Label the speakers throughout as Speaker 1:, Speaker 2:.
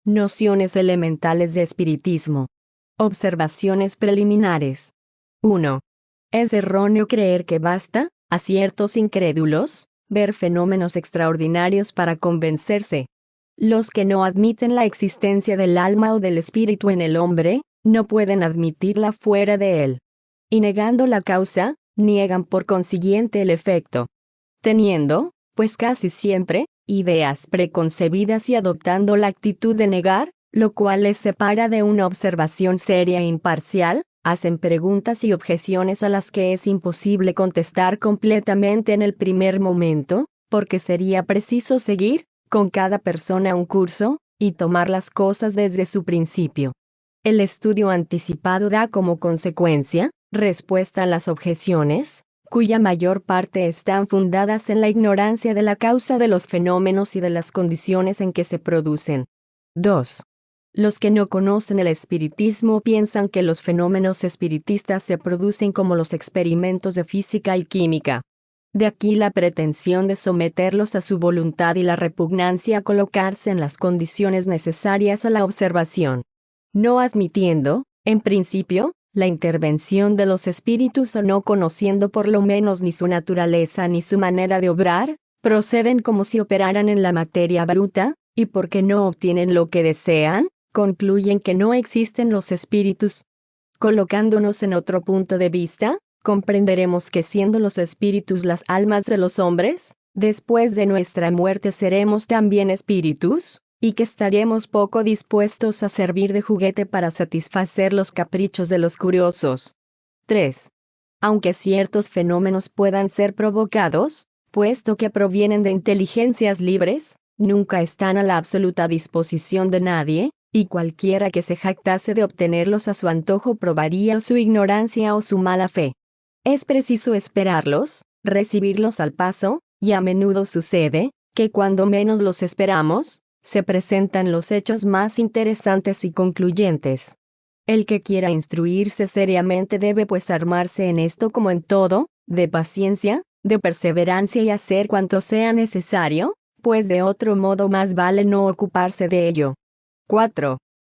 Speaker 1: Nociones elementales de espiritismo. Observaciones preliminares. 1. Es erróneo creer que basta, a ciertos incrédulos, ver fenómenos extraordinarios para convencerse. Los que no admiten la existencia del alma o del espíritu en el hombre, no pueden admitirla fuera de él. Y negando la causa, niegan por consiguiente el efecto. Teniendo, pues casi siempre, ideas preconcebidas y adoptando la actitud de negar, lo cual les separa de una observación seria e imparcial, hacen preguntas y objeciones a las que es imposible contestar completamente en el primer momento, porque sería preciso seguir, con cada persona un curso, y tomar las cosas desde su principio. El estudio anticipado da como consecuencia, respuesta a las objeciones, cuya mayor parte están fundadas en la ignorancia de la causa de los fenómenos y de las condiciones en que se producen. 2. Los que no conocen el espiritismo piensan que los fenómenos espiritistas se producen como los experimentos de física y química. De aquí la pretensión de someterlos a su voluntad y la repugnancia a colocarse en las condiciones necesarias a la observación. No admitiendo, en principio, la intervención de los espíritus o no conociendo por lo menos ni su naturaleza ni su manera de obrar, proceden como si operaran en la materia bruta, y porque no obtienen lo que desean, concluyen que no existen los espíritus. Colocándonos en otro punto de vista, comprenderemos que siendo los espíritus las almas de los hombres, después de nuestra muerte seremos también espíritus, y que estaremos poco dispuestos a servir de juguete para satisfacer los caprichos de los curiosos. 3. Aunque ciertos fenómenos puedan ser provocados, puesto que provienen de inteligencias libres, nunca están a la absoluta disposición de nadie, y cualquiera que se jactase de obtenerlos a su antojo probaría su ignorancia o su mala fe. Es preciso esperarlos, recibirlos al paso, y a menudo sucede, que cuando menos los esperamos, se presentan los hechos más interesantes y concluyentes. El que quiera instruirse seriamente debe pues armarse en esto como en todo, de paciencia, de perseverancia y hacer cuanto sea necesario, pues de otro modo más vale no ocuparse de ello. 4.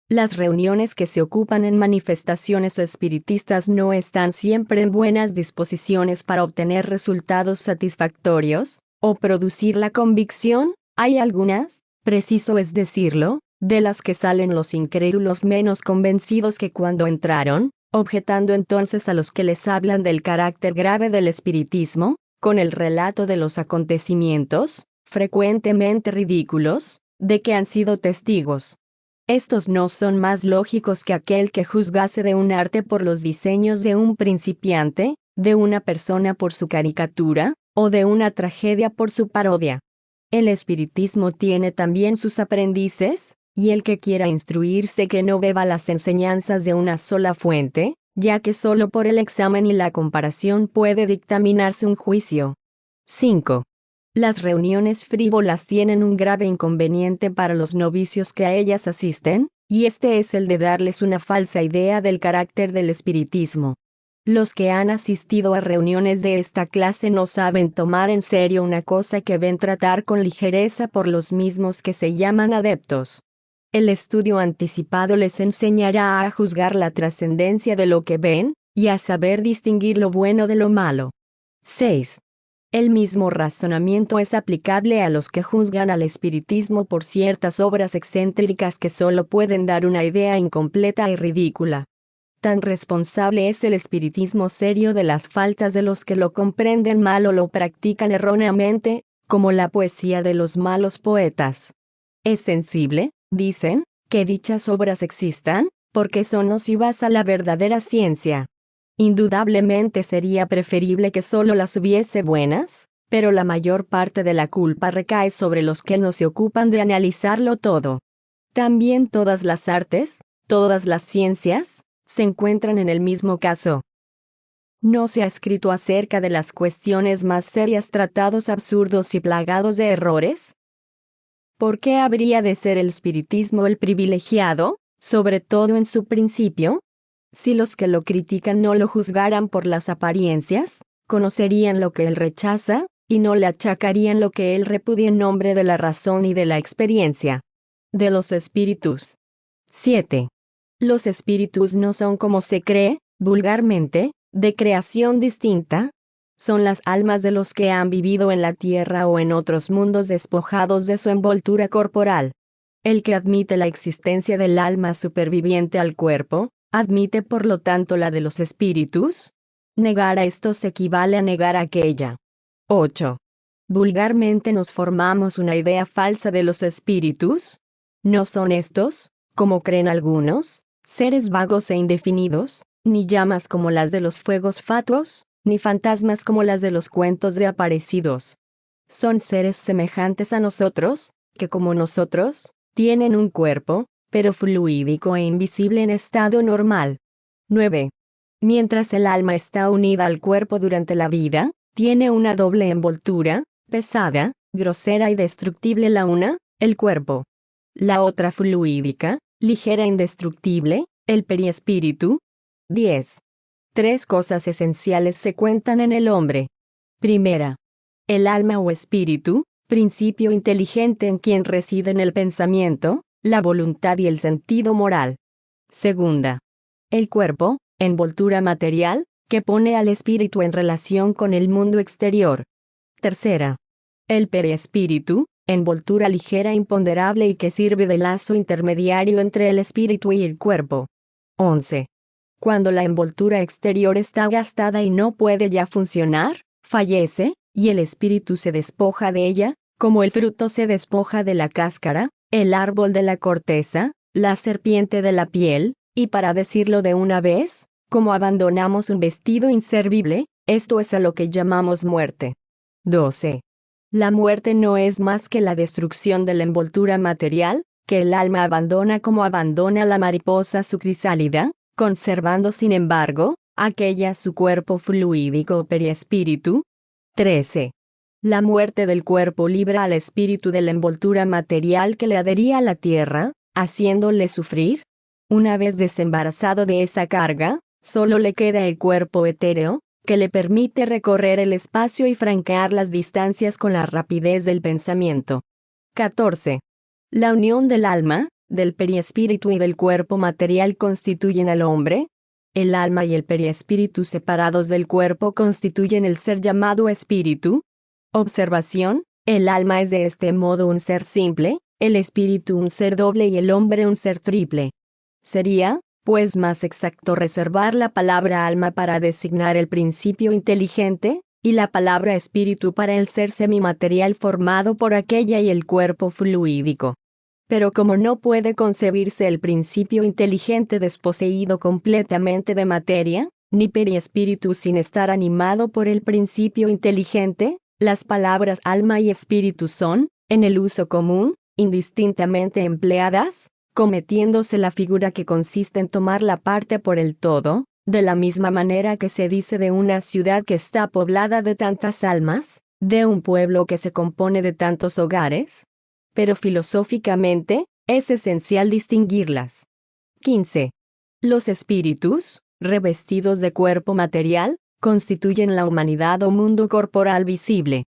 Speaker 1: Las reuniones que se ocupan en manifestaciones espiritistas no están siempre en buenas disposiciones para obtener resultados satisfactorios, o producir la convicción. Hay algunas, preciso es decirlo, de las que salen los incrédulos menos convencidos que cuando entraron, objetando entonces a los que les hablan del carácter grave del espiritismo, con el relato de los acontecimientos, frecuentemente ridículos, de que han sido testigos. Estos no son más lógicos que aquel que juzgase de un arte por los diseños de un principiante, de una persona por su caricatura, o de una tragedia por su parodia. El espiritismo tiene también sus aprendices, y el que quiera instruirse que no beba las enseñanzas de una sola fuente, ya que solo por el examen y la comparación puede dictaminarse un juicio. 5. Las reuniones frívolas tienen un grave inconveniente para los novicios que a ellas asisten, y este es el de darles una falsa idea del carácter del espiritismo. Los que han asistido a reuniones de esta clase no saben tomar en serio una cosa que ven tratar con ligereza por los mismos que se llaman adeptos. El estudio anticipado les enseñará a juzgar la trascendencia de lo que ven, y a saber distinguir lo bueno de lo malo. 6. El mismo razonamiento es aplicable a los que juzgan al espiritismo por ciertas obras excéntricas que solo pueden dar una idea incompleta y ridícula. Tan responsable es el espiritismo serio de las faltas de los que lo comprenden mal o lo practican erróneamente, como la poesía de los malos poetas. Es sensible, dicen, que dichas obras existan, porque son nocivas a la verdadera ciencia. Indudablemente sería preferible que solo las hubiese buenas, pero la mayor parte de la culpa recae sobre los que no se ocupan de analizarlo todo. También todas las artes, todas las ciencias, se encuentran en el mismo caso. No se ha escrito acerca de las cuestiones más serias tratados absurdos y plagados de errores. ¿Por qué habría de ser el espiritismo el privilegiado, sobre todo en su principio? Si los que lo critican no lo juzgaran por las apariencias, conocerían lo que él rechaza, y no le achacarían lo que él repudia en nombre de la razón y de la experiencia. De los espíritus. 7. Los espíritus no son como se cree, vulgarmente, de creación distinta. Son las almas de los que han vivido en la tierra o en otros mundos despojados de su envoltura corporal. El que admite la existencia del alma superviviente al cuerpo, admite por lo tanto la de los espíritus. Negar a estos equivale a negar a aquella. 8. Vulgarmente nos formamos una idea falsa de los espíritus. No son estos, como creen algunos, seres vagos e indefinidos, ni llamas como las de los fuegos fatuos, ni fantasmas como las de los cuentos de aparecidos. Son seres semejantes a nosotros, que como nosotros, tienen un cuerpo, pero fluídico e invisible en estado normal. 9. Mientras el alma está unida al cuerpo durante la vida, tiene una doble envoltura, pesada, grosera y destructible la una, el cuerpo. La otra fluídica, ligera e indestructible, el periespíritu. 10. Tres cosas esenciales se cuentan en el hombre. Primera. El alma o espíritu, principio inteligente en quien residen el pensamiento, la voluntad y el sentido moral. Segunda. El cuerpo, envoltura material, que pone al espíritu en relación con el mundo exterior. Tercera. El periespíritu, envoltura ligera e imponderable y que sirve de lazo intermediario entre el espíritu y el cuerpo. 11. Cuando la envoltura exterior está gastada y no puede ya funcionar, fallece, y el espíritu se despoja de ella, como el fruto se despoja de la cáscara, el árbol de la corteza, la serpiente de la piel, y para decirlo de una vez, como abandonamos un vestido inservible, esto es a lo que llamamos muerte. 12. La muerte no es más que la destrucción de la envoltura material, que el alma abandona como abandona la mariposa su crisálida, conservando sin embargo, aquella su cuerpo fluídico o periespíritu. 13. La muerte del cuerpo libra al espíritu de la envoltura material que le adhería a la tierra, haciéndole sufrir. Una vez desembarazado de esa carga, solo le queda el cuerpo etéreo, que le permite recorrer el espacio y franquear las distancias con la rapidez del pensamiento. 14. La unión del alma, del periespíritu y del cuerpo material constituyen al hombre. El alma y el periespíritu separados del cuerpo constituyen el ser llamado espíritu. Observación: el alma es de este modo un ser simple, el espíritu un ser doble y el hombre un ser triple. Sería, pues, más exacto reservar la palabra alma para designar el principio inteligente, y la palabra espíritu para el ser semimaterial formado por aquella y el cuerpo fluídico. Pero como no puede concebirse el principio inteligente desposeído completamente de materia, ni periespíritu sin estar animado por el principio inteligente, las palabras alma y espíritu son, en el uso común, indistintamente empleadas, cometiéndose la figura que consiste en tomar la parte por el todo, de la misma manera que se dice de una ciudad que está poblada de tantas almas, de un pueblo que se compone de tantos hogares. Pero filosóficamente, es esencial distinguirlas. 15. Los espíritus, revestidos de cuerpo material, constituyen la humanidad o mundo corporal visible.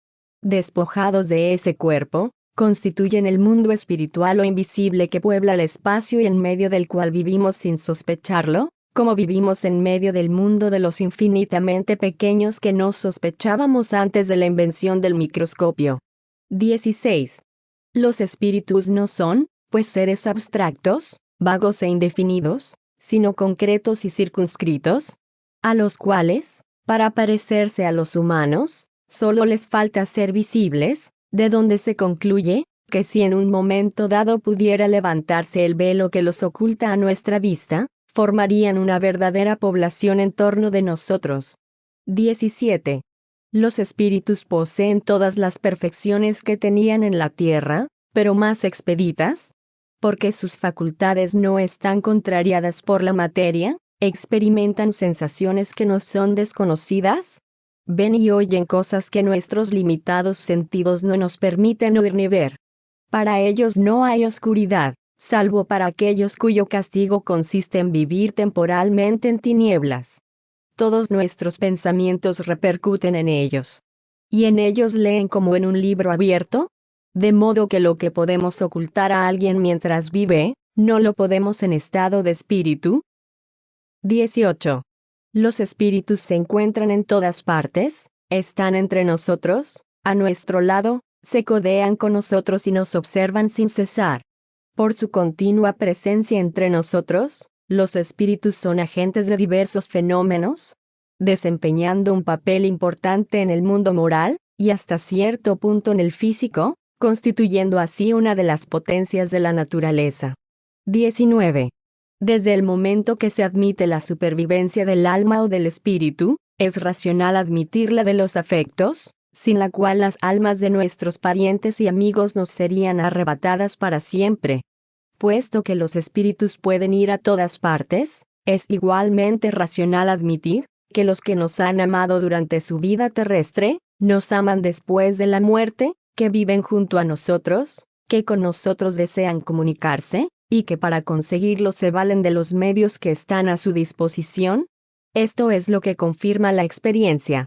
Speaker 1: Despojados de ese cuerpo, constituyen el mundo espiritual o invisible que puebla el espacio y en medio del cual vivimos sin sospecharlo, como vivimos en medio del mundo de los infinitamente pequeños que no sospechábamos antes de la invención del microscopio. 16. Los espíritus no son, pues, seres abstractos, vagos e indefinidos, sino concretos y circunscritos, a los cuales, para parecerse a los humanos, solo les falta ser visibles, de donde se concluye, que si en un momento dado pudiera levantarse el velo que los oculta a nuestra vista, formarían una verdadera población en torno de nosotros. 17. Los espíritus poseen todas las perfecciones que tenían en la tierra, pero más expeditas, porque sus facultades no están contrariadas por la materia, experimentan sensaciones que nos son desconocidas, ven y oyen cosas que nuestros limitados sentidos no nos permiten oír ni ver. Para ellos no hay oscuridad, salvo para aquellos cuyo castigo consiste en vivir temporalmente en tinieblas. Todos nuestros pensamientos repercuten en ellos. ¿Y en ellos leen como en un libro abierto? de modo que lo que podemos ocultar a alguien mientras vive, no lo podemos en estado de espíritu. 18. Los espíritus se encuentran en todas partes, están entre nosotros, a nuestro lado, se codean con nosotros y nos observan sin cesar. Por su continua presencia entre nosotros, los espíritus son agentes de diversos fenómenos, desempeñando un papel importante en el mundo moral, y hasta cierto punto en el físico, constituyendo así una de las potencias de la naturaleza. 19. Desde el momento que se admite la supervivencia del alma o del espíritu, es racional admitir la de los afectos, sin la cual las almas de nuestros parientes y amigos nos serían arrebatadas para siempre. Puesto que los espíritus pueden ir a todas partes, es igualmente racional admitir que los que nos han amado durante su vida terrestre, nos aman después de la muerte, que viven junto a nosotros, que con nosotros desean comunicarse, y que para conseguirlo se valen de los medios que están a su disposición. Esto es lo que confirma la experiencia.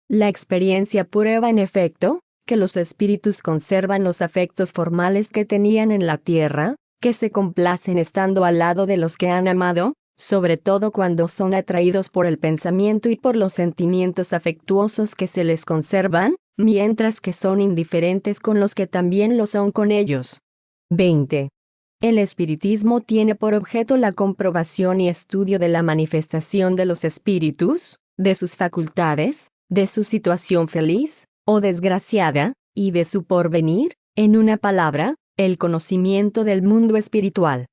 Speaker 1: La experiencia prueba en efecto, que los espíritus conservan los afectos formales que tenían en la tierra, que se complacen estando al lado de los que han amado, sobre todo cuando son atraídos por el pensamiento y por los sentimientos afectuosos que se les conservan, mientras que son indiferentes con los que también lo son con ellos. 20. El espiritismo tiene por objeto la comprobación y estudio de la manifestación de los espíritus, de sus facultades, de su situación feliz o desgraciada, y de su porvenir, en una palabra, el conocimiento del mundo espiritual.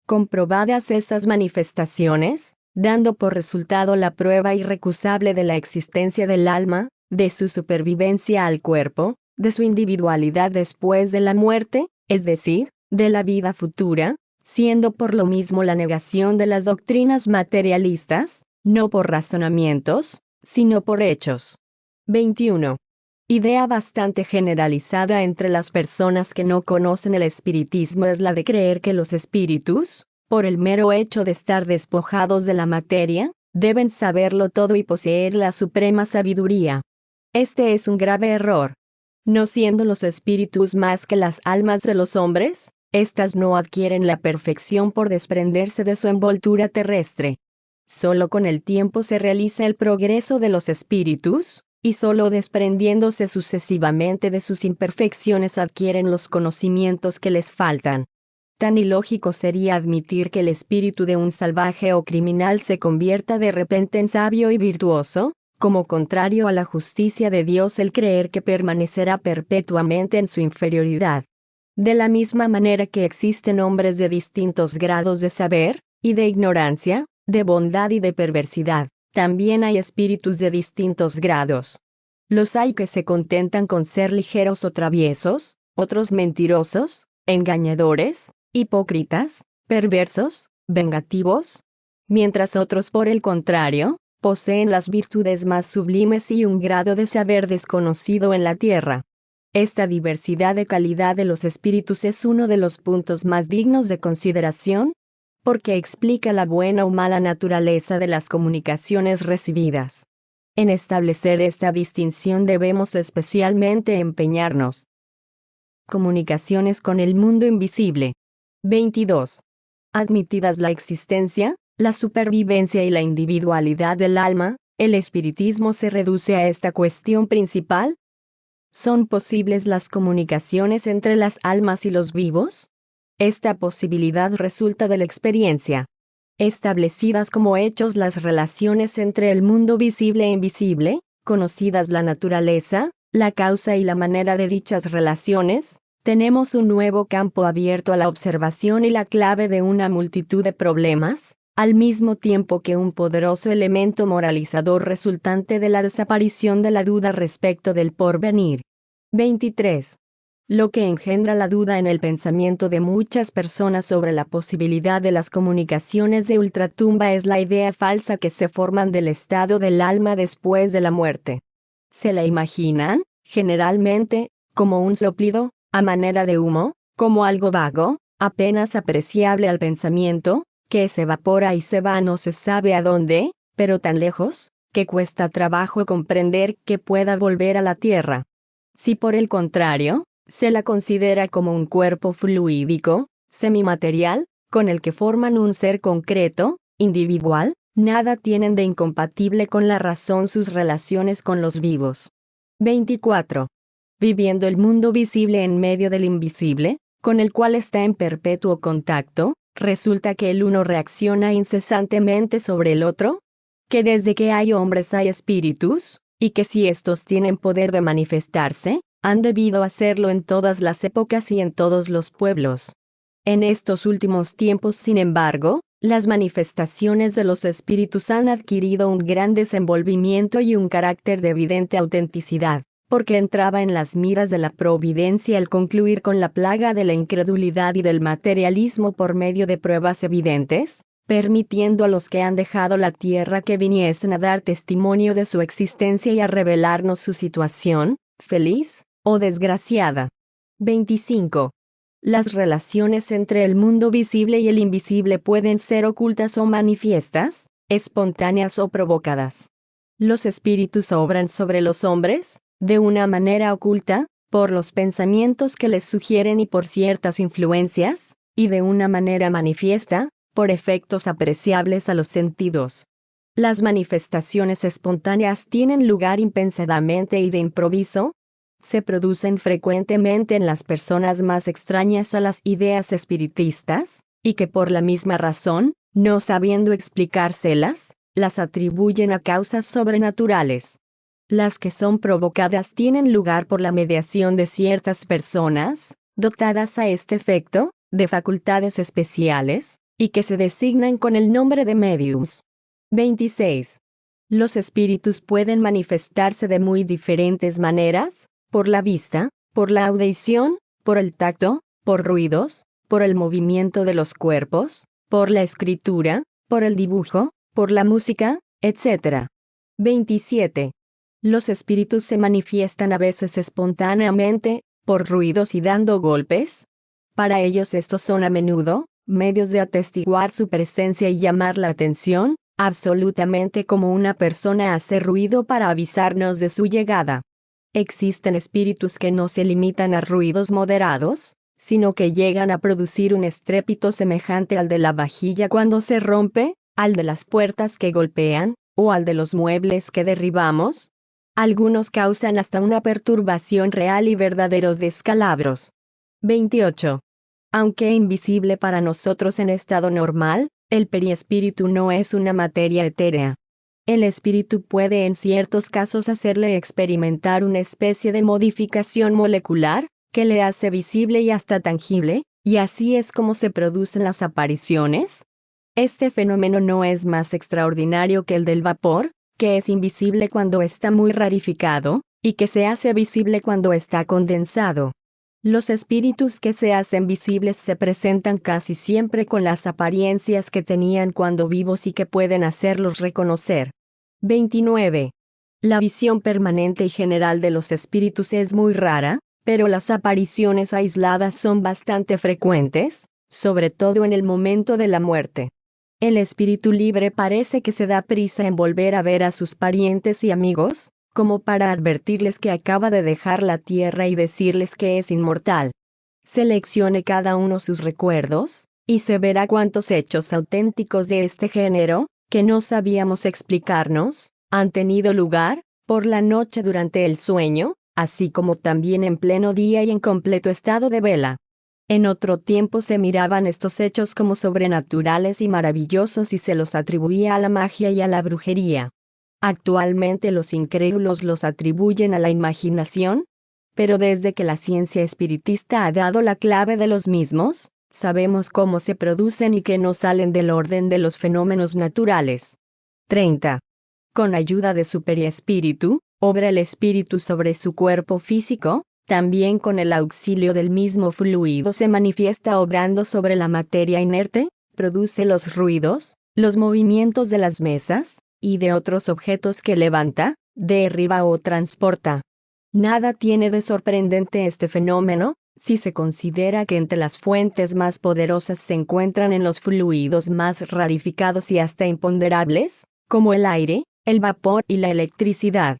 Speaker 1: Comprobadas esas manifestaciones, dando por resultado la prueba irrecusable de la existencia del alma, de su supervivencia al cuerpo, de su individualidad después de la muerte, es decir, de la vida futura, siendo por lo mismo la negación de las doctrinas materialistas, no por razonamientos, sino por hechos. 21. Idea bastante generalizada entre las personas que no conocen el espiritismo es la de creer que los espíritus, por el mero hecho de estar despojados de la materia, deben saberlo todo y poseer la suprema sabiduría. Este es un grave error. No siendo los espíritus más que las almas de los hombres, éstas no adquieren la perfección por desprenderse de su envoltura terrestre. Solo con el tiempo se realiza el progreso de los espíritus, y solo desprendiéndose sucesivamente de sus imperfecciones adquieren los conocimientos que les faltan. Tan ilógico sería admitir que el espíritu de un salvaje o criminal se convierta de repente en sabio y virtuoso, como contrario a la justicia de Dios el creer que permanecerá perpetuamente en su inferioridad. De la misma manera que existen hombres de distintos grados de saber, y de ignorancia, de bondad y de perversidad, también hay espíritus de distintos grados. Los hay que se contentan con ser ligeros o traviesos, otros mentirosos, engañadores, hipócritas, perversos, vengativos, mientras otros por el contrario, poseen las virtudes más sublimes y un grado de saber desconocido en la tierra. Esta diversidad de calidad de los espíritus es uno de los puntos más dignos de consideración, porque explica la buena o mala naturaleza de las comunicaciones recibidas. En establecer esta distinción debemos especialmente empeñarnos. Comunicaciones con el mundo invisible. 22. Admitidas la existencia, la supervivencia y la individualidad del alma, el espiritismo se reduce a esta cuestión principal. ¿Son posibles las comunicaciones entre las almas y los vivos? Esta posibilidad resulta de la experiencia. Establecidas como hechos las relaciones entre el mundo visible e invisible, conocidas la naturaleza, la causa y la manera de dichas relaciones, tenemos un nuevo campo abierto a la observación y la clave de una multitud de problemas, al mismo tiempo que un poderoso elemento moralizador resultante de la desaparición de la duda respecto del porvenir. 23. Lo que engendra la duda en el pensamiento de muchas personas sobre la posibilidad de las comunicaciones de ultratumba es la idea falsa que se forman del estado del alma después de la muerte. Se la imaginan, generalmente, como un soplido, a manera de humo, como algo vago, apenas apreciable al pensamiento, que se evapora y se va no se sabe a dónde, pero tan lejos, que cuesta trabajo comprender que pueda volver a la tierra. Si por el contrario, Se la considera como un cuerpo fluídico, semimaterial, con el que forman un ser concreto, individual. Nada tienen de incompatible con la razón sus relaciones con los vivos. 24. Viviendo el mundo visible en medio del invisible, con el cual está en perpetuo contacto, resulta que el uno reacciona incesantemente sobre el otro, que desde que hay hombres hay espíritus, y que si estos tienen poder de manifestarse, han debido hacerlo en todas las épocas y en todos los pueblos. En estos últimos tiempos, sin embargo, las manifestaciones de los espíritus han adquirido un gran desenvolvimiento y un carácter de evidente autenticidad, porque entraba en las miras de la providencia el concluir con la plaga de la incredulidad y del materialismo por medio de pruebas evidentes, permitiendo a los que han dejado la tierra que viniesen a dar testimonio de su existencia y a revelarnos su situación, feliz o desgraciada. 25. Las relaciones entre el mundo visible y el invisible pueden ser ocultas o manifiestas, espontáneas o provocadas. Los espíritus obran sobre los hombres, de una manera oculta, por los pensamientos que les sugieren y por ciertas influencias, y de una manera manifiesta, por efectos apreciables a los sentidos. Las manifestaciones espontáneas tienen lugar impensadamente y de improviso. Se producen frecuentemente en las personas más extrañas a las ideas espiritistas, y que por la misma razón, no sabiendo explicárselas, las atribuyen a causas sobrenaturales. Las que son provocadas tienen lugar por la mediación de ciertas personas, dotadas a este efecto, de facultades especiales, y que se designan con el nombre de mediums. 26. Los espíritus pueden manifestarse de muy diferentes maneras, por la vista, por la audición, por el tacto, por ruidos, por el movimiento de los cuerpos, por la escritura, por el dibujo, por la música, etc. 27. Los espíritus se manifiestan a veces espontáneamente, por ruidos y dando golpes. Para ellos estos son a menudo medios de atestiguar su presencia y llamar la atención, absolutamente como una persona hace ruido para avisarnos de su llegada. Existen espíritus que no se limitan a ruidos moderados, sino que llegan a producir un estrépito semejante al de la vajilla cuando se rompe, al de las puertas que golpean, o al de los muebles que derribamos. Algunos causan hasta una perturbación real y verdaderos descalabros. 28. Aunque invisible para nosotros en estado normal, el periespíritu no es una materia etérea. El espíritu puede en ciertos casos hacerle experimentar una especie de modificación molecular, que le hace visible y hasta tangible, y así es como se producen las apariciones. Este fenómeno no es más extraordinario que el del vapor, que es invisible cuando está muy rarificado, y que se hace visible cuando está condensado. Los espíritus que se hacen visibles se presentan casi siempre con las apariencias que tenían cuando vivos y que pueden hacerlos reconocer. 29. La visión permanente y general de los espíritus es muy rara, pero las apariciones aisladas son bastante frecuentes, sobre todo en el momento de la muerte. El espíritu libre parece que se da prisa en volver a ver a sus parientes y amigos, como para advertirles que acaba de dejar la tierra y decirles que es inmortal. Seleccione cada uno sus recuerdos, y se verá cuántos hechos auténticos de este género, que no sabíamos explicarnos, han tenido lugar, por la noche durante el sueño, así como también en pleno día y en completo estado de vela. En otro tiempo se miraban estos hechos como sobrenaturales y maravillosos y se los atribuía a la magia y a la brujería. Actualmente los incrédulos los atribuyen a la imaginación, pero desde que la ciencia espiritista ha dado la clave de los mismos, sabemos cómo se producen y que no salen del orden de los fenómenos naturales. 30. Con ayuda de su periespíritu, obra el espíritu sobre su cuerpo físico, también con el auxilio del mismo fluido se manifiesta obrando sobre la materia inerte, produce los ruidos, los movimientos de las mesas, y de otros objetos que levanta, derriba o transporta. Nada tiene de sorprendente este fenómeno, si se considera que entre las fuentes más poderosas se encuentran en los fluidos más rarificados y hasta imponderables, como el aire, el vapor y la electricidad.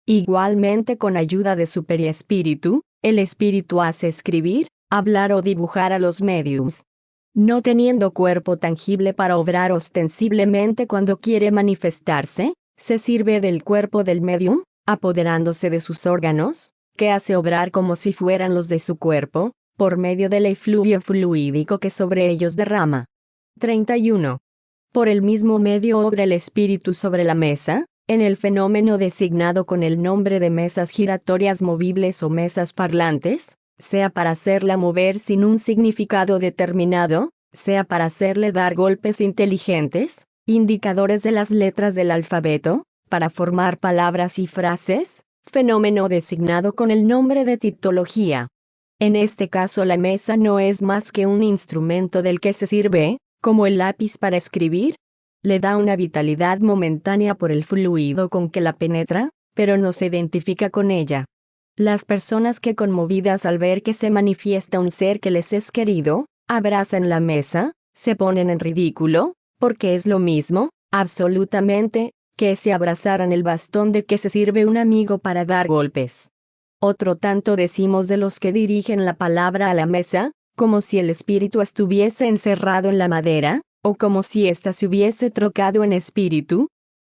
Speaker 1: Igualmente con ayuda de su periespíritu, el espíritu hace escribir, hablar o dibujar a los médiums. No teniendo cuerpo tangible para obrar ostensiblemente cuando quiere manifestarse, se sirve del cuerpo del médium, apoderándose de sus órganos, que hace obrar como si fueran los de su cuerpo, por medio del efluvio fluídico que sobre ellos derrama. 31. Por el mismo medio obra el espíritu sobre la mesa, en el fenómeno designado con el nombre de mesas giratorias movibles o mesas parlantes, sea para hacerla mover sin un significado determinado, sea para hacerle dar golpes inteligentes, indicadores de las letras del alfabeto, para formar palabras y frases, fenómeno designado con el nombre de tipología. En este caso la mesa no es más que un instrumento del que se sirve, como el lápiz para escribir. Le da una vitalidad momentánea por el fluido con que la penetra, pero no se identifica con ella. Las personas que conmovidas al ver que se manifiesta un ser que les es querido, abrazan la mesa, se ponen en ridículo, porque es lo mismo, absolutamente, que si abrazaran el bastón de que se sirve un amigo para dar golpes. Otro tanto decimos de los que dirigen la palabra a la mesa, como si el espíritu estuviese encerrado en la madera, o como si ésta se hubiese trocado en espíritu.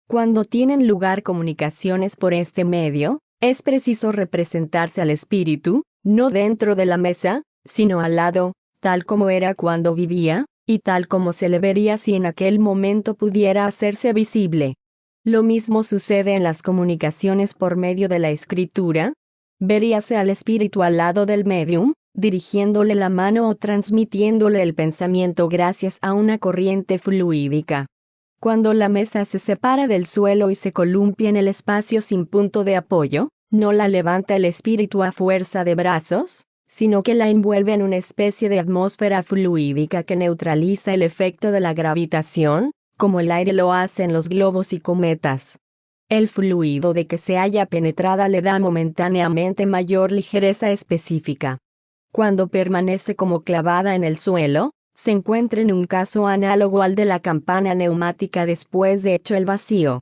Speaker 1: Cuando tienen lugar comunicaciones por este medio, es preciso representarse al espíritu, no dentro de la mesa, sino al lado, tal como era cuando vivía, y tal como se le vería si en aquel momento pudiera hacerse visible. Lo mismo sucede en las comunicaciones por medio de la escritura. Veríase al espíritu al lado del médium, dirigiéndole la mano o transmitiéndole el pensamiento gracias a una corriente fluídica. Cuando la mesa se separa del suelo y se columpia en el espacio sin punto de apoyo, no la levanta el espíritu a fuerza de brazos, sino que la envuelve en una especie de atmósfera fluídica que neutraliza el efecto de la gravitación, como el aire lo hace en los globos y cometas. El fluido de que se haya penetrada le da momentáneamente mayor ligereza específica. Cuando permanece como clavada en el suelo, se encuentra en un caso análogo al de la campana neumática después de hecho el vacío.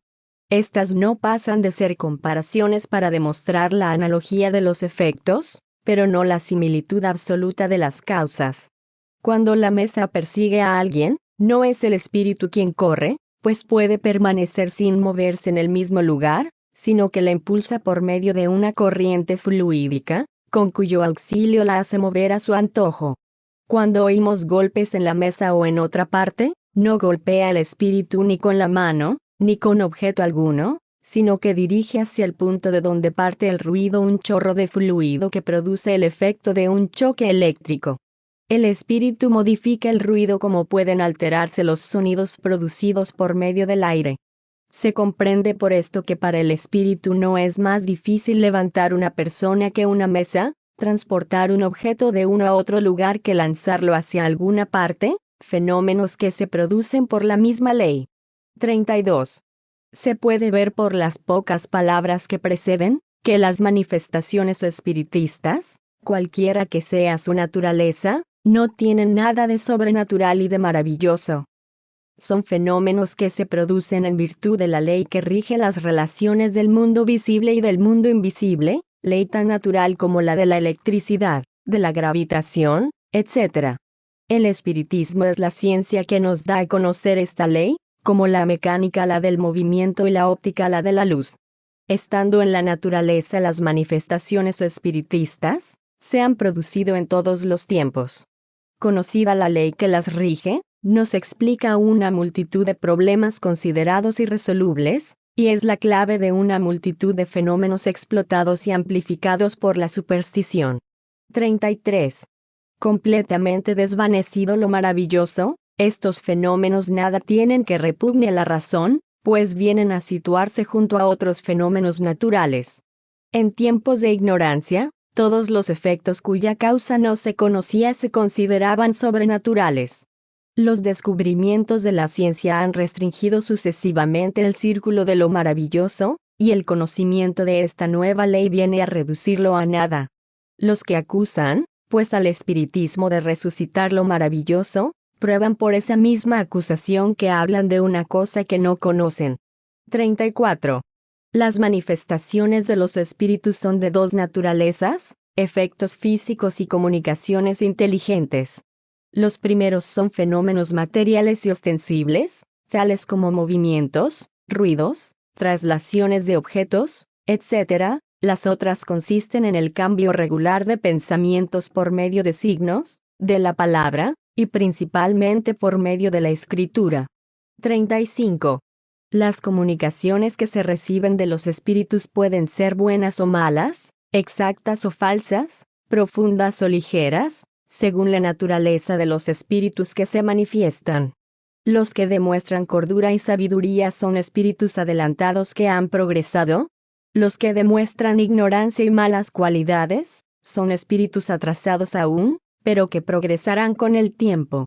Speaker 1: Estas no pasan de ser comparaciones para demostrar la analogía de los efectos, pero no la similitud absoluta de las causas. Cuando la mesa persigue a alguien, no es el espíritu quien corre, pues puede permanecer sin moverse en el mismo lugar, sino que la impulsa por medio de una corriente fluídica, con cuyo auxilio la hace mover a su antojo. Cuando oímos golpes en la mesa o en otra parte, no golpea el espíritu ni con la mano, ni con objeto alguno, sino que dirige hacia el punto de donde parte el ruido un chorro de fluido que produce el efecto de un choque eléctrico. El espíritu modifica el ruido como pueden alterarse los sonidos producidos por medio del aire. Se comprende por esto que para el espíritu no es más difícil levantar una persona que una mesa, transportar un objeto de uno a otro lugar que lanzarlo hacia alguna parte, fenómenos que se producen por la misma ley. 32. Se puede ver por las pocas palabras que preceden, que las manifestaciones espiritistas, cualquiera que sea su naturaleza, no tienen nada de sobrenatural y de maravilloso. Son fenómenos que se producen en virtud de la ley que rige las relaciones del mundo visible y del mundo invisible, ley tan natural como la de la electricidad, de la gravitación, etc. El espiritismo es la ciencia que nos da a conocer esta ley, como la mecánica la del movimiento y la óptica la de la luz. Estando en la naturaleza las manifestaciones espiritistas, se han producido en todos los tiempos. Conocida la ley que las rige, nos explica una multitud de problemas considerados irresolubles, y es la clave de una multitud de fenómenos explotados y amplificados por la superstición. 33. Completamente desvanecido lo maravilloso, estos fenómenos nada tienen que repugne a la razón, pues vienen a situarse junto a otros fenómenos naturales. En tiempos de ignorancia, todos los efectos cuya causa no se conocía se consideraban sobrenaturales. Los descubrimientos de la ciencia han restringido sucesivamente el círculo de lo maravilloso, y el conocimiento de esta nueva ley viene a reducirlo a nada. Los que acusan, pues al espiritismo de resucitar lo maravilloso, prueban por esa misma acusación que hablan de una cosa que no conocen. 34. Las manifestaciones de los espíritus son de dos naturalezas, efectos físicos y comunicaciones inteligentes. Los primeros son fenómenos materiales y ostensibles, tales como movimientos, ruidos, traslaciones de objetos, etc. Las otras consisten en el cambio regular de pensamientos por medio de signos, de la palabra, y principalmente por medio de la escritura. 35. Las comunicaciones que se reciben de los espíritus pueden ser buenas o malas, exactas o falsas, profundas o ligeras, según la naturaleza de los espíritus que se manifiestan. Los que demuestran cordura y sabiduría son espíritus adelantados que han progresado. Los que demuestran ignorancia y malas cualidades, son espíritus atrasados aún, pero que progresarán con el tiempo.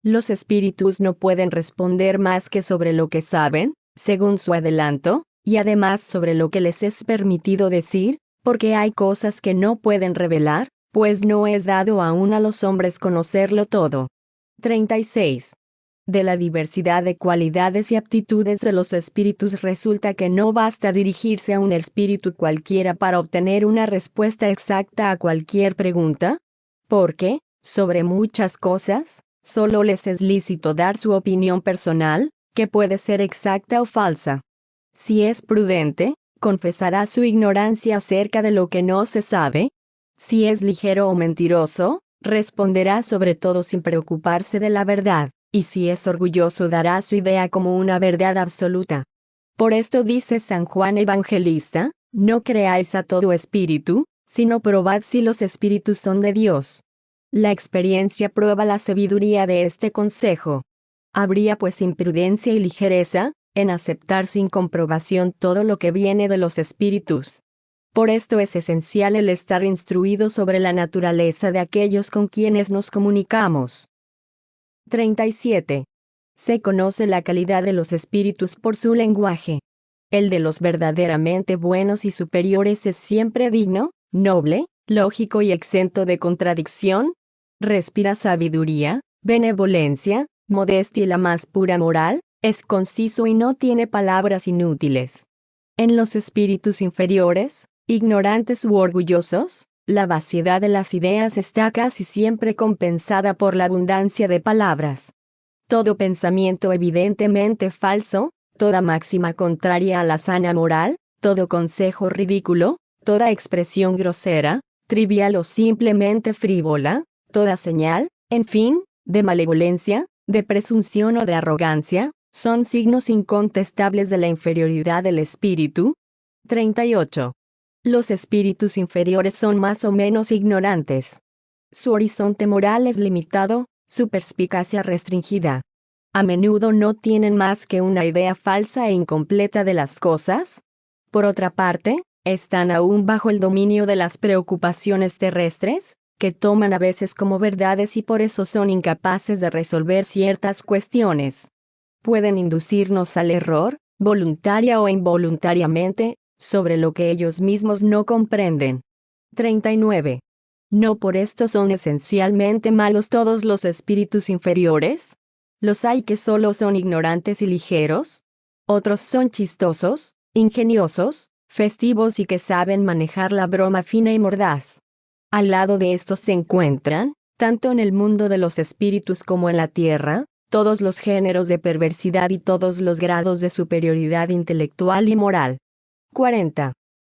Speaker 1: Los espíritus no pueden responder más que sobre lo que saben, según su adelanto, y además sobre lo que les es permitido decir, porque hay cosas que no pueden revelar, pues no es dado aún a los hombres conocerlo todo. 36. De la diversidad de cualidades y aptitudes de los espíritus resulta que no basta dirigirse a un espíritu cualquiera para obtener una respuesta exacta a cualquier pregunta, porque, sobre muchas cosas, solo les es lícito dar su opinión personal, que puede ser exacta o falsa. Si es prudente, confesará su ignorancia acerca de lo que no se sabe. Si es ligero o mentiroso, responderá sobre todo sin preocuparse de la verdad, y si es orgulloso dará su idea como una verdad absoluta. Por esto dice San Juan Evangelista, no creáis a todo espíritu, sino probad si los espíritus son de Dios. La experiencia prueba la sabiduría de este consejo. Habría pues imprudencia y ligereza, en aceptar sin comprobación todo lo que viene de los espíritus. Por esto es esencial el estar instruido sobre la naturaleza de aquellos con quienes nos comunicamos. 37. Se conoce la calidad de los espíritus por su lenguaje. El de los verdaderamente buenos y superiores es siempre digno, noble, lógico y exento de contradicción. Respira sabiduría, benevolencia, modestia y la más pura moral, es conciso y no tiene palabras inútiles. En los espíritus inferiores, ignorantes u orgullosos, la vaciedad de las ideas está casi siempre compensada por la abundancia de palabras. Todo pensamiento evidentemente falso, toda máxima contraria a la sana moral, todo consejo ridículo, toda expresión grosera, trivial o simplemente frívola, toda señal, en fin, de malevolencia, de presunción o de arrogancia, son signos incontestables de la inferioridad del espíritu. 38. Los espíritus inferiores son más o menos ignorantes. Su horizonte moral es limitado, su perspicacia restringida. A menudo no tienen más que una idea falsa e incompleta de las cosas. Por otra parte, están aún bajo el dominio de las preocupaciones terrestres, que toman a veces como verdades y por eso son incapaces de resolver ciertas cuestiones. Pueden inducirnos al error, voluntaria o involuntariamente, sobre lo que ellos mismos no comprenden. 39. ¿No por esto son esencialmente malos todos los espíritus inferiores? Los hay que solo son ignorantes y ligeros. Otros son chistosos, ingeniosos, festivos y que saben manejar la broma fina y mordaz. Al lado de estos se encuentran, tanto en el mundo de los espíritus como en la tierra, todos los géneros de perversidad y todos los grados de superioridad intelectual y moral. 40.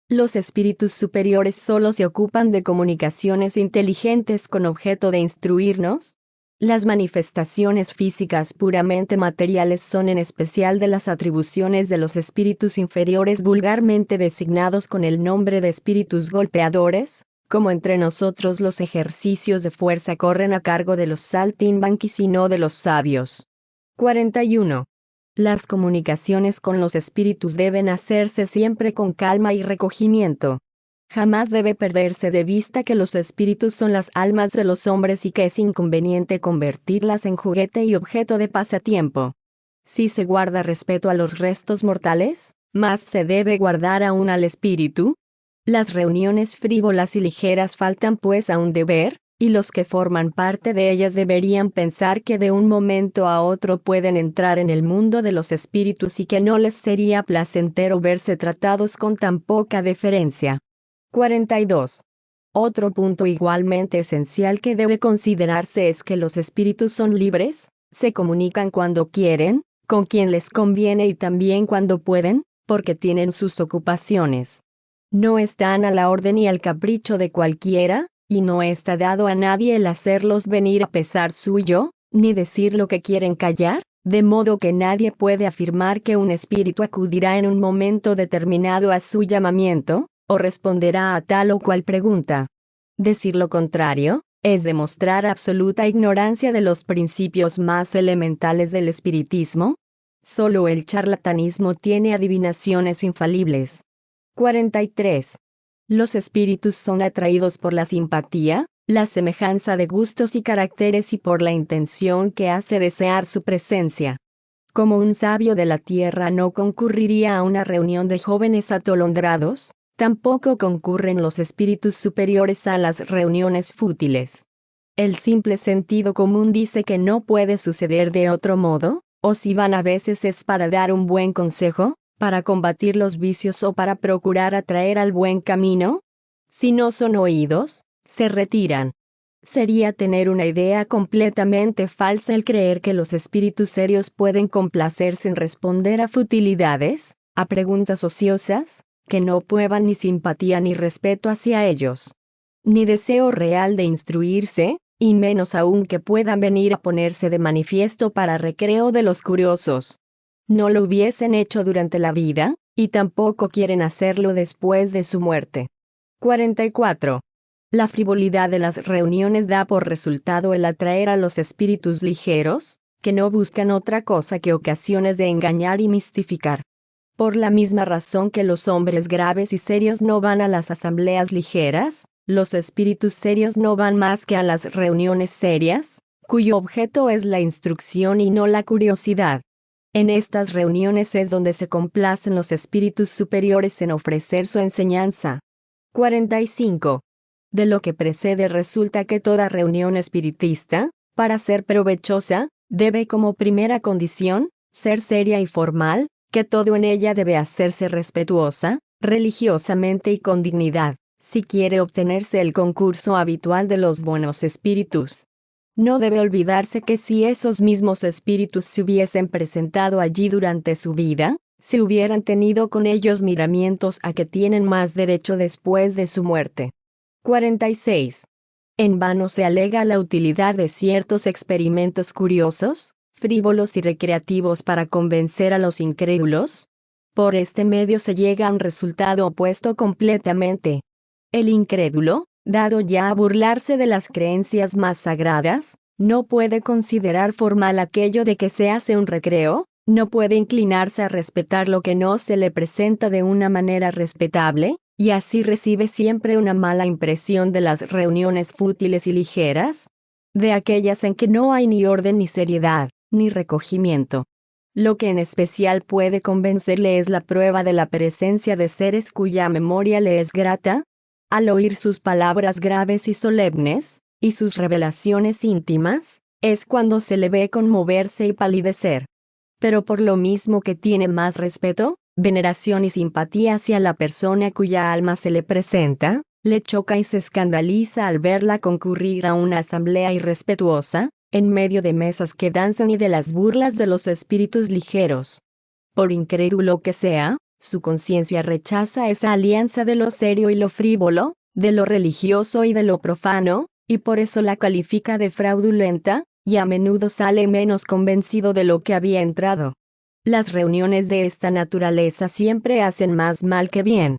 Speaker 1: Los espíritus superiores solo se ocupan de comunicaciones inteligentes con objeto de instruirnos. Las manifestaciones físicas puramente materiales son en especial de las atribuciones de los espíritus inferiores vulgarmente designados con el nombre de espíritus golpeadores, como entre nosotros los ejercicios de fuerza corren a cargo de los saltimbanquis y no de los sabios. 41. Las comunicaciones con los espíritus deben hacerse siempre con calma y recogimiento. Jamás debe perderse de vista que los espíritus son las almas de los hombres y que es inconveniente convertirlas en juguete y objeto de pasatiempo. Si se guarda respeto a los restos mortales, más se debe guardar aún al espíritu. Las reuniones frívolas y ligeras faltan pues a un deber, y los que forman parte de ellas deberían pensar que de un momento a otro pueden entrar en el mundo de los espíritus y que no les sería placentero verse tratados con tan poca deferencia. 42. Otro punto igualmente esencial que debe considerarse es que los espíritus son libres, se comunican cuando quieren, con quien les conviene y también cuando pueden, porque tienen sus ocupaciones. No están a la orden y al capricho de cualquiera, y no está dado a nadie el hacerlos venir a pesar suyo, ni decir lo que quieren callar, de modo que nadie puede afirmar que un espíritu acudirá en un momento determinado a su llamamiento, o responderá a tal o cual pregunta. Decir lo contrario, es demostrar absoluta ignorancia de los principios más elementales del espiritismo. Solo el charlatanismo tiene adivinaciones infalibles. 43. Los espíritus son atraídos por la simpatía, la semejanza de gustos y caracteres y por la intención que hace desear su presencia. Como un sabio de la tierra no concurriría a una reunión de jóvenes atolondrados, tampoco concurren los espíritus superiores a las reuniones fútiles. El simple sentido común dice que no puede suceder de otro modo, o si van a veces es para dar un buen consejo, para combatir los vicios o para procurar atraer al buen camino. Si no son oídos, se retiran. Sería tener una idea completamente falsa el creer que los espíritus serios pueden complacerse en responder a futilidades, a preguntas ociosas, que no prueban ni simpatía ni respeto hacia ellos, ni deseo real de instruirse, y menos aún que puedan venir a ponerse de manifiesto para recreo de los curiosos. No lo hubiesen hecho durante la vida, y tampoco quieren hacerlo después de su muerte. 44. La frivolidad de las reuniones da por resultado el atraer a los espíritus ligeros, que no buscan otra cosa que ocasiones de engañar y mistificar. Por la misma razón que los hombres graves y serios no van a las asambleas ligeras, los espíritus serios no van más que a las reuniones serias, cuyo objeto es la instrucción y no la curiosidad. En estas reuniones es donde se complacen los espíritus superiores en ofrecer su enseñanza. 45. De lo que precede resulta que toda reunión espiritista, para ser provechosa, debe como primera condición, ser seria y formal, que todo en ella debe hacerse respetuosa, religiosamente y con dignidad, si quiere obtenerse el concurso habitual de los buenos espíritus. No debe olvidarse que si esos mismos espíritus se hubiesen presentado allí durante su vida, se hubieran tenido con ellos miramientos a que tienen más derecho después de su muerte. 46. En vano se alega la utilidad de ciertos experimentos curiosos, frívolos y recreativos para convencer a los incrédulos. Por este medio se llega a un resultado opuesto completamente. El incrédulo, dado ya a burlarse de las creencias más sagradas, no puede considerar formal aquello de que se hace un recreo, no puede inclinarse a respetar lo que no se le presenta de una manera respetable, y así recibe siempre una mala impresión de las reuniones fútiles y ligeras, de aquellas en que no hay ni orden ni seriedad, ni recogimiento. Lo que en especial puede convencerle es la prueba de la presencia de seres cuya memoria le es grata. Al oír sus palabras graves y solemnes, y sus revelaciones íntimas, es cuando se le ve conmoverse y palidecer. Pero por lo mismo que tiene más respeto, veneración y simpatía hacia la persona cuya alma se le presenta, le choca y se escandaliza al verla concurrir a una asamblea irrespetuosa, en medio de mesas que danzan y de las burlas de los espíritus ligeros. Por incrédulo que sea, su conciencia rechaza esa alianza de lo serio y lo frívolo, de lo religioso y de lo profano, y por eso la califica de fraudulenta, y a menudo sale menos convencido de lo que había entrado. Las reuniones de esta naturaleza siempre hacen más mal que bien,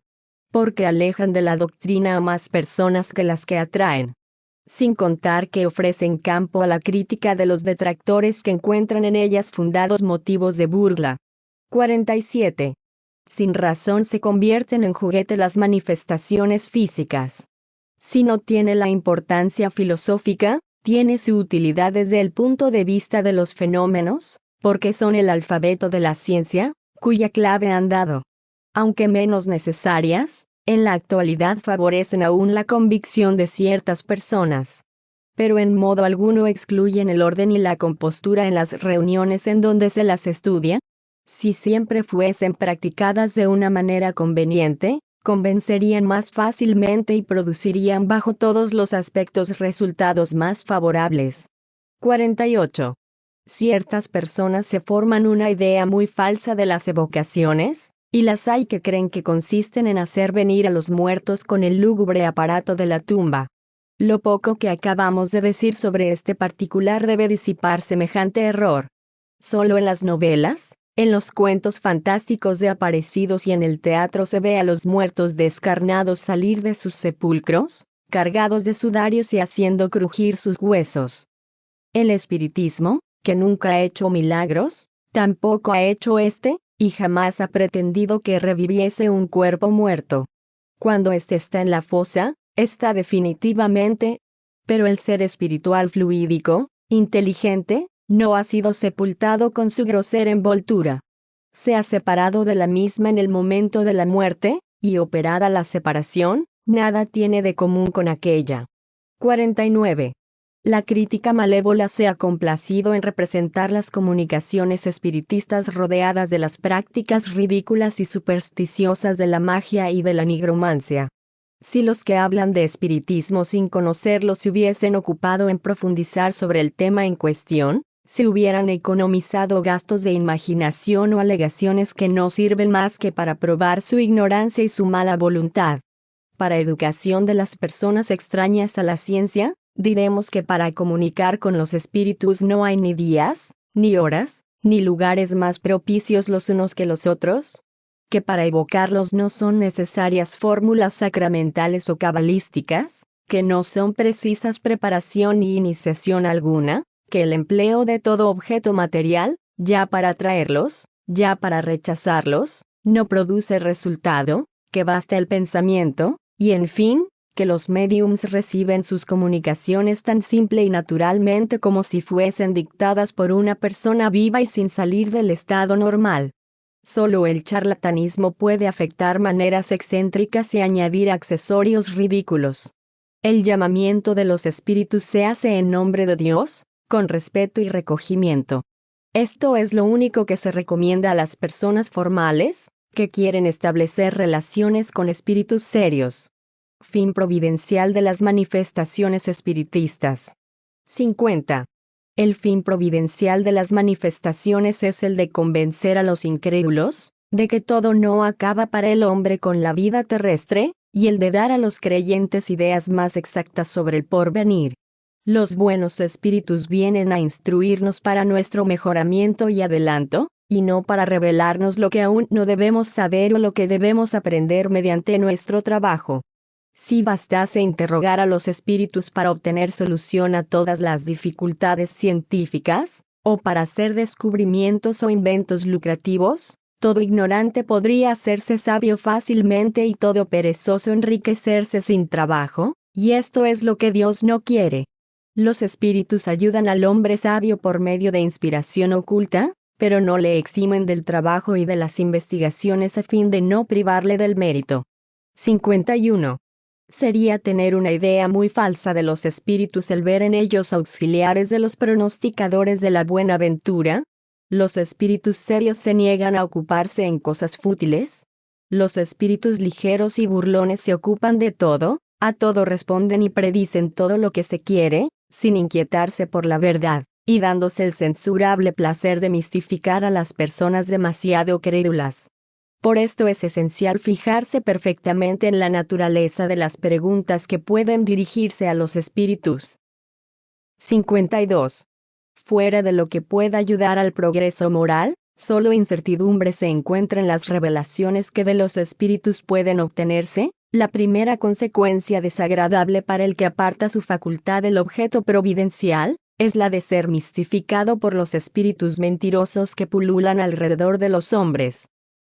Speaker 1: porque alejan de la doctrina a más personas que las que atraen. Sin contar que ofrecen campo a la crítica de los detractores que encuentran en ellas fundados motivos de burla. 47. Sin razón se convierten en juguete las manifestaciones físicas. Si no tiene la importancia filosófica, tiene su utilidad desde el punto de vista de los fenómenos, porque son el alfabeto de la ciencia, cuya clave han dado. Aunque menos necesarias, en la actualidad favorecen aún la convicción de ciertas personas. Pero en modo alguno excluyen el orden y la compostura en las reuniones en donde se las estudia. Si siempre fuesen practicadas de una manera conveniente, convencerían más fácilmente y producirían bajo todos los aspectos resultados más favorables. 48. Ciertas personas se forman una idea muy falsa de las evocaciones, y las hay que creen que consisten en hacer venir a los muertos con el lúgubre aparato de la tumba. Lo poco que acabamos de decir sobre este particular debe disipar semejante error. Solo en las novelas, en los cuentos fantásticos de aparecidos y en el teatro se ve a los muertos descarnados salir de sus sepulcros, cargados de sudarios y haciendo crujir sus huesos. El espiritismo, que nunca ha hecho milagros, tampoco ha hecho y jamás ha pretendido que reviviese un cuerpo muerto. Cuando éste está en la fosa, está definitivamente, pero el ser espiritual fluídico, inteligente, no ha sido sepultado con su grosera envoltura. Se ha separado de la misma en el momento de la muerte, y operada la separación, nada tiene de común con aquella. 49. La crítica malévola se ha complacido en representar las comunicaciones espiritistas rodeadas de las prácticas ridículas y supersticiosas de la magia y de la nigromancia. Si los que hablan de espiritismo sin conocerlo se hubiesen ocupado en profundizar sobre el tema en cuestión, se hubieran economizado gastos de imaginación o alegaciones que no sirven más que para probar su ignorancia y su mala voluntad. Para educación de las personas extrañas a la ciencia, diremos que para comunicar con los espíritus no hay ni días, ni horas, ni lugares más propicios los unos que los otros, que para evocarlos no son necesarias fórmulas sacramentales o cabalísticas, que no son precisas preparación ni iniciación alguna, que el empleo de todo objeto material, ya para atraerlos, ya para rechazarlos, no produce resultado, que basta el pensamiento, y en fin, que los médiums reciben sus comunicaciones tan simple y naturalmente como si fuesen dictadas por una persona viva y sin salir del estado normal. Solo el charlatanismo puede afectar maneras excéntricas y añadir accesorios ridículos. El llamamiento de los espíritus se hace en nombre de Dios, con respeto y recogimiento. Esto es lo único que se recomienda a las personas formales, que quieren establecer relaciones con espíritus serios. Fin providencial de las manifestaciones espiritistas. 50. El fin providencial de las manifestaciones es el de convencer a los incrédulos, de que todo no acaba para el hombre con la vida terrestre, y el de dar a los creyentes ideas más exactas sobre el porvenir. Los buenos espíritus vienen a instruirnos para nuestro mejoramiento y adelanto, y no para revelarnos lo que aún no debemos saber o lo que debemos aprender mediante nuestro trabajo. Si bastase interrogar a los espíritus para obtener solución a todas las dificultades científicas, o para hacer descubrimientos o inventos lucrativos, todo ignorante podría hacerse sabio fácilmente y todo perezoso enriquecerse sin trabajo, y esto es lo que Dios no quiere. Los espíritus ayudan al hombre sabio por medio de inspiración oculta, pero no le eximen del trabajo y de las investigaciones a fin de no privarle del mérito. 51. Sería tener una idea muy falsa de los espíritus el ver en ellos auxiliares de los pronosticadores de la buena ventura. Los espíritus serios se niegan a ocuparse en cosas fútiles. Los espíritus ligeros y burlones se ocupan de todo, a todo responden y predicen todo lo que se quiere, sin inquietarse por la verdad, y dándose el censurable placer de mistificar a las personas demasiado crédulas. Por esto es esencial fijarse perfectamente en la naturaleza de las preguntas que pueden dirigirse a los espíritus. 52. Fuera de lo que pueda ayudar al progreso moral, solo incertidumbre se encuentra en las revelaciones que de los espíritus pueden obtenerse. La primera consecuencia desagradable para el que aparta su facultad del objeto providencial, es la de ser mistificado por los espíritus mentirosos que pululan alrededor de los hombres.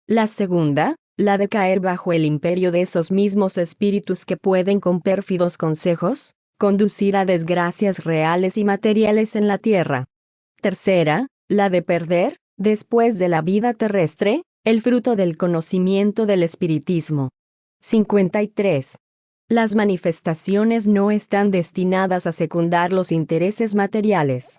Speaker 1: La segunda, la de caer bajo el imperio de esos mismos espíritus que pueden con pérfidos consejos, conducir a desgracias reales y materiales en la tierra. Tercera, la de perder, después de la vida terrestre, el fruto del conocimiento del espiritismo. 53. Las manifestaciones no están destinadas a secundar los intereses materiales.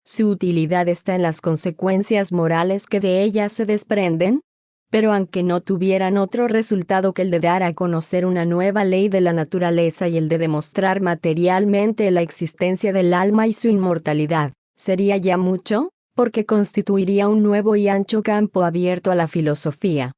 Speaker 1: Su utilidad está en las consecuencias morales que de ellas se desprenden. Pero aunque no tuvieran otro resultado que el de dar a conocer una nueva ley de la naturaleza y el de demostrar materialmente la existencia del alma y su inmortalidad, sería ya mucho, porque constituiría un nuevo y ancho campo abierto a la filosofía.